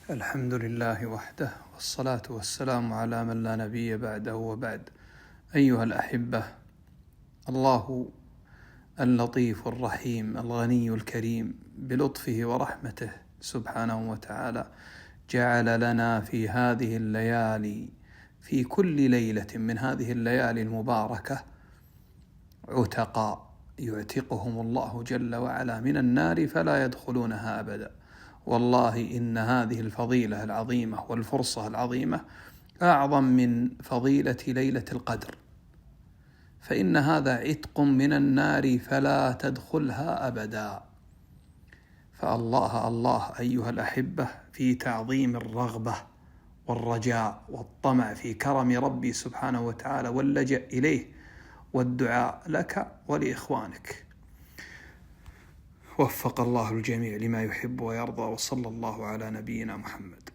الحمد لله وحده، والصلاة والسلام على من لا نبي بعده وبعد. أيها الأحبة، الله اللطيف الرحيم الغني الكريم بلطفه ورحمته سبحانه وتعالى جعل لنا في هذه الليالي، في كل ليلة من هذه الليالي المباركة، عتقاء يعتقهم الله جل وعلا من النار فلا يدخلونها أبدا. والله إن هذه الفضيلة العظيمة والفرصة العظيمة أعظم من فضيلة ليلة القدر، فإن هذا عتق من النار فلا تدخلها أبدا. فالله الله أيها الأحبة في تعظيم الرغبة والرجاء والطمع في كرم ربي سبحانه وتعالى واللجأ إليه والدعاء لك ولإخوانك. وفق الله الجميع لما يحب ويرضى، وصلى الله على نبينا محمد.